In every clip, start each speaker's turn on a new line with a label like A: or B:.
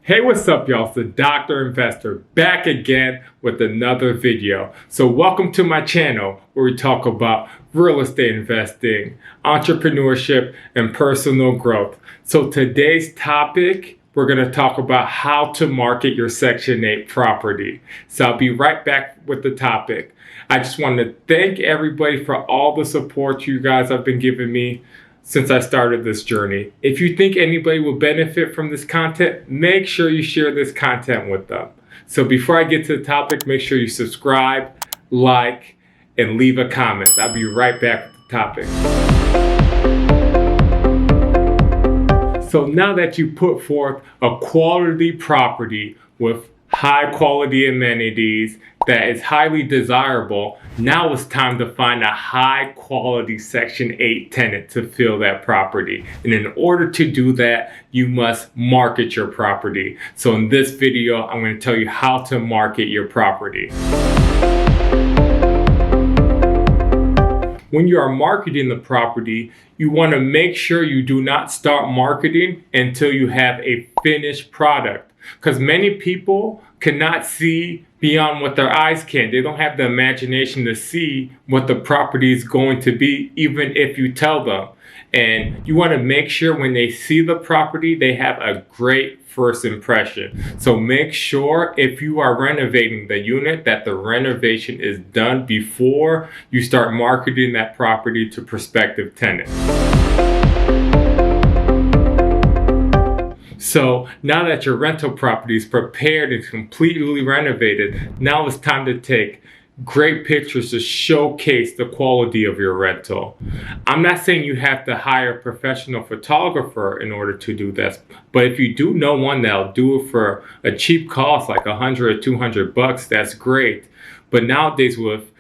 A: Hey, what's up, y'all? It's the Dr. Investor back again with another video. So welcome to my channel where we talk about real estate investing, entrepreneurship, and personal growth. So today's topic, we're going to talk about how to market your Section 8 property. So I'll be right back with the topic. I just want to thank everybody for all the support you guys have been giving me since I started this journey. If you think anybody will benefit from this content, make sure you share this content with them. So before I get to the topic, make sure you subscribe, like, and leave a comment. I'll be right back with the topic. So now that you put forth a quality property with high quality amenities that is highly desirable, now it's time to find a high quality Section 8 tenant to fill that property. And in order to do that, you must market your property. So in this video, I'm going to tell you how to market your property. When you are marketing the property, you want to make sure you do not start marketing until you have a finished product. Because many people cannot see beyond what their eyes can. They don't have the imagination to see what the property is going to be, even if you tell them. And you want to make sure when they see the property, they have a great first impression. So make sure if you are renovating the unit that the renovation is done before you start marketing that property to prospective tenants. So now that your rental property is prepared and completely renovated, now it's time to take great pictures to showcase the quality of your rental. I'm not saying you have to hire a professional photographer in order to do this, but if you do know one that'll do it for a cheap cost, like $100 or $200, that's great. But nowadays with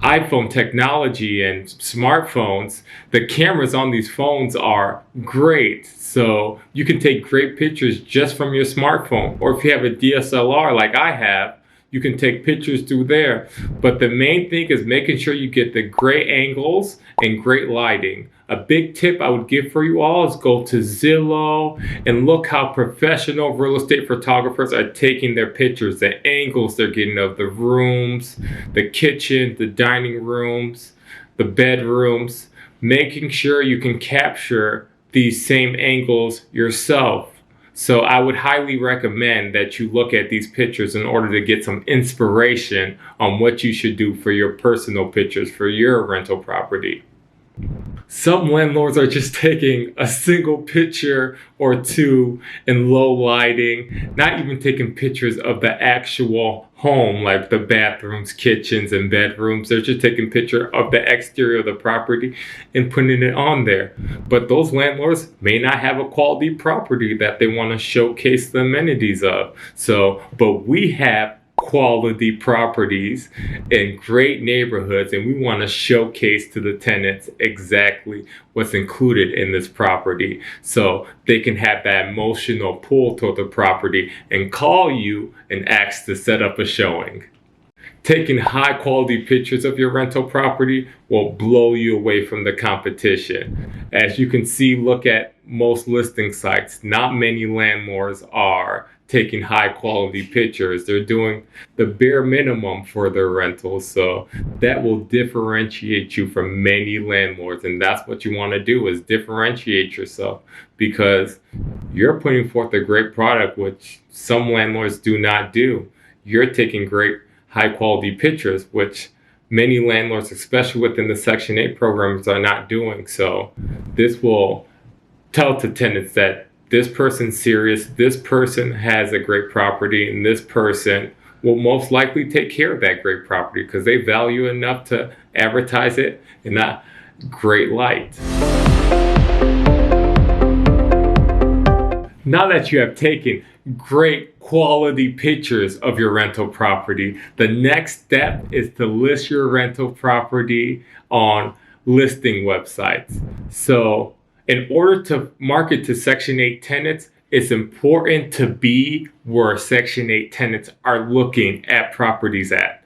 A: iPhone technology and smartphones, the cameras on these phones are great. So you can take great pictures just from your smartphone. Or if you have a DSLR like I have, you can take pictures through there. But the main thing is making sure you get the great angles and great lighting. A big tip I would give for you all is go to Zillow and look how professional real estate photographers are taking their pictures, the angles they're getting of the rooms, the kitchen, the dining rooms, the bedrooms, making sure you can capture these same angles yourself. So I would highly recommend that you look at these pictures in order to get some inspiration on what you should do for your personal pictures for your rental property. Some landlords are just taking a single picture or two in low lighting, not even taking pictures of the actual home, like the bathrooms, kitchens, and bedrooms. They're just taking a picture of the exterior of the property and putting it on there. But those landlords may not have a quality property that they want to showcase the amenities of. But we have quality properties in great neighborhoods, and we want to showcase to the tenants exactly what's included in this property so they can have that emotional pull toward the property and call you and ask to set up a showing. Taking high quality pictures of your rental property will blow you away from the competition. As you can see, look at most listing sites. Not many landlords are taking high quality pictures. They're doing the bare minimum for their rentals. So that will differentiate you from many landlords. And that's what you want to do, is differentiate yourself, because you're putting forth a great product, which some landlords do not do. You're taking great high quality pictures, which many landlords, especially within the Section 8 programs, are not doing. So this will tell to tenants that this person's serious, this person has a great property, and this person will most likely take care of that great property because they value it enough to advertise it in that great light. Now that you have taken great quality pictures of your rental property, the next step is to list your rental property on listing websites. So in order to market to Section 8 tenants, it's important to be where Section 8 tenants are looking at properties at.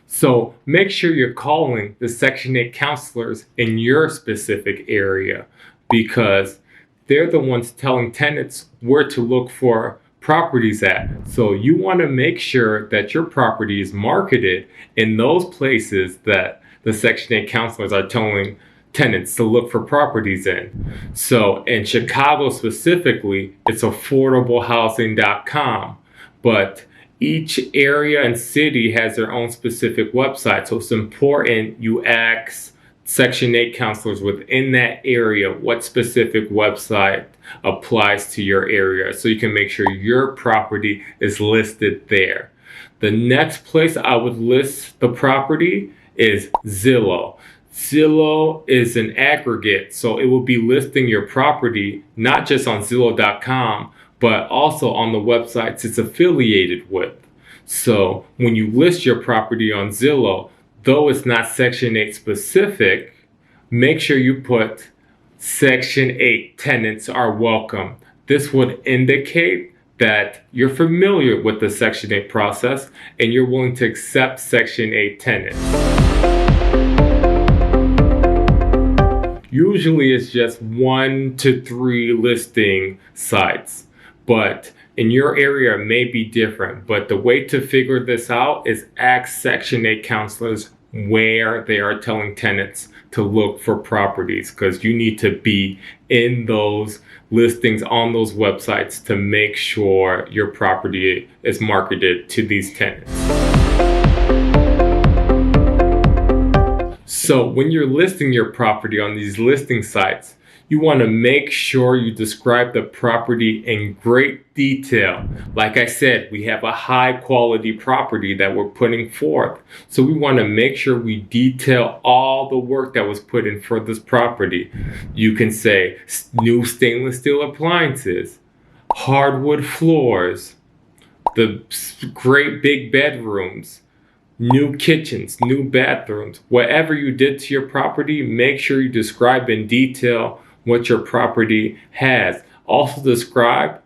A: So make sure you're calling the Section 8 counselors in your specific area, because they're the ones telling tenants where to look for properties at. So you want to make sure that your property is marketed in those places that the Section 8 counselors are telling tenants to look for properties in. So in Chicago specifically, it's affordablehousing.com, but each area and city has their own specific website. So it's important you ask Section 8 counselors within that area what specific website applies to your area so you can make sure your property is listed there. The next place I would list the property is Zillow. Zillow is an aggregate, so it will be listing your property not just on Zillow.com, but also on the websites it's affiliated with. So when you list your property on Zillow, though it's not Section 8 specific, make sure you put Section 8 tenants are welcome. This would indicate that you're familiar with the Section 8 process and you're willing to accept Section 8 tenants. Usually it's just 1 to 3 listing sites, but in your area it may be different. But the way to figure this out is ask Section 8 counselors where they are telling tenants to look for properties, because you need to be in those listings on those websites to make sure your property is marketed to these tenants. So when you're listing your property on these listing sites, you want to make sure you describe the property in great detail. Like I said, we have a high quality property that we're putting forth. So we want to make sure we detail all the work that was put in for this property. You can say new stainless steel appliances, hardwood floors, the great big bedrooms, new kitchens, new bathrooms. Whatever you did to your property, make sure you describe in detail what your property has. Also describe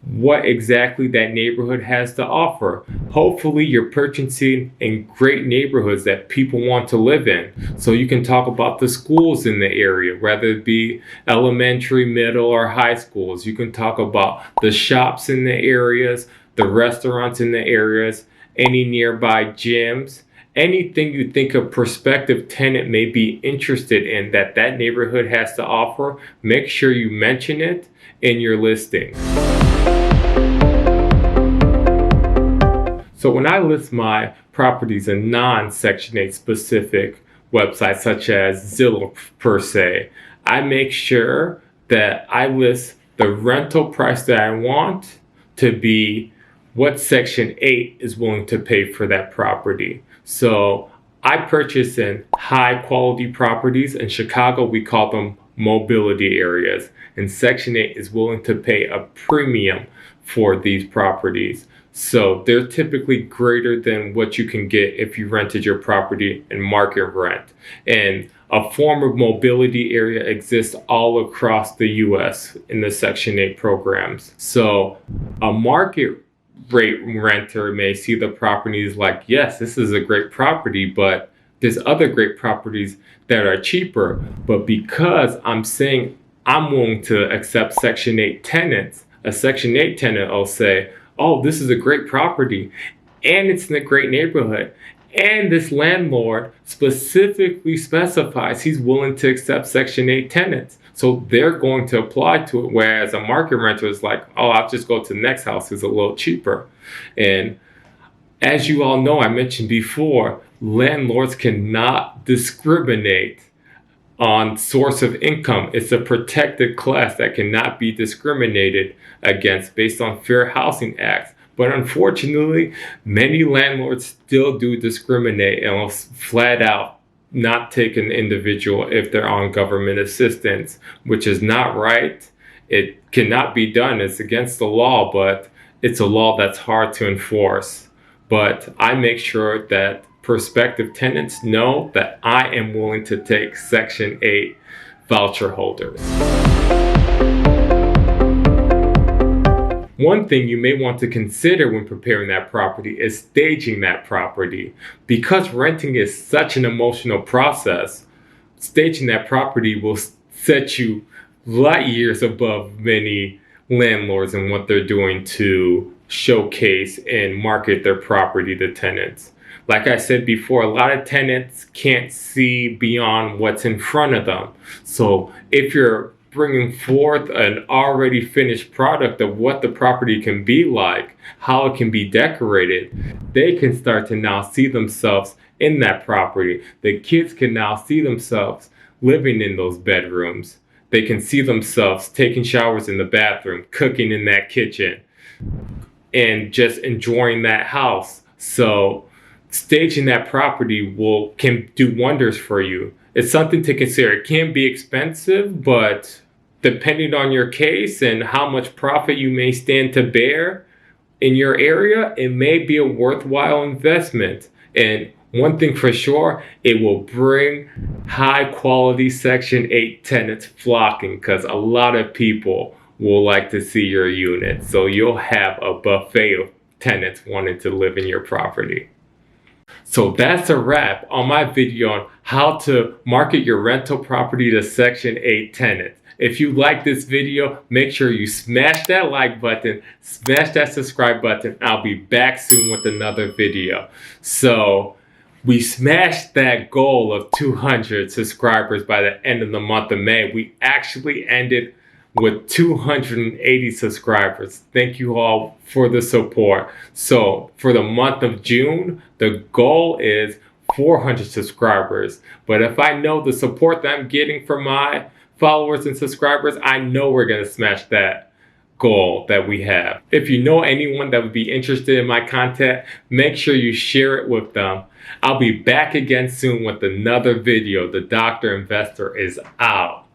A: what exactly that neighborhood has to offer. Hopefully you're purchasing in great neighborhoods that people want to live in. So you can talk about the schools in the area, whether it be elementary, middle, or high schools. You can talk about the shops in the areas, the restaurants in the areas, any nearby gyms, anything you think a prospective tenant may be interested in that neighborhood has to offer. Make sure you mention it in your listing. So when I list my properties in non-Section 8 specific websites such as Zillow per se, I make sure that I list the rental price that I want to be what Section 8 is willing to pay for that property. So I purchase in high quality properties. In Chicago, we call them mobility areas. And Section 8 is willing to pay a premium for these properties. So they're typically greater than what you can get if you rented your property in market rent. And a form of mobility area exists all across the US in the Section 8 programs. So a market rate renter may see the properties like, yes, this is a great property, but there's other great properties that are cheaper. But because I'm saying I'm willing to accept Section 8 tenants, a Section 8 tenant will say, oh, this is a great property and it's in a great neighborhood. And this landlord specifically specifies he's willing to accept Section 8 tenants. So they're going to apply to it, whereas a market renter is like, oh, I'll just go to the next house, it's a little cheaper. And as you all know, I mentioned before, landlords cannot discriminate on source of income. It's a protected class that cannot be discriminated against based on Fair Housing Act. But unfortunately, many landlords still do discriminate and will flat out not take an individual if they're on government assistance, which is not right. It cannot be done. It's against the law, but it's a law that's hard to enforce. But I make sure that prospective tenants know that I am willing to take Section 8 voucher holders. One thing you may want to consider when preparing that property is staging that property. Because renting is such an emotional process, staging that property will set you light years above many landlords and what they're doing to showcase and market their property to tenants. Like I said before, a lot of tenants can't see beyond what's in front of them. So if you're bringing forth an already finished product of what the property can be like, how it can be decorated, they can start to now see themselves in that property. The kids can now see themselves living in those bedrooms. They can see themselves taking showers in the bathroom, cooking in that kitchen, and just enjoying that house. So staging that property can do wonders for you. It's something to consider. It can be expensive, but depending on your case and how much profit you may stand to bear in your area, it may be a worthwhile investment. And one thing for sure, it will bring high quality Section 8 tenants flocking, because a lot of people will like to see your unit. So you'll have a buffet of tenants wanting to live in your property. So that's a wrap on my video on how to market your rental property to Section 8 tenants. If you like this video, make sure you smash that like button, smash that subscribe button. I'll be back soon with another video. So we smashed that goal of 200 subscribers by the end of the month of May. We actually ended with 280 subscribers. Thank you all for the support. So for the month of June, the goal is 400 subscribers. But if I know the support that I'm getting from my followers and subscribers, I know we're gonna smash that goal that we have. If you know anyone that would be interested in my content, make sure you share it with them. I'll be back again soon with another video. The Dr. Investor is out.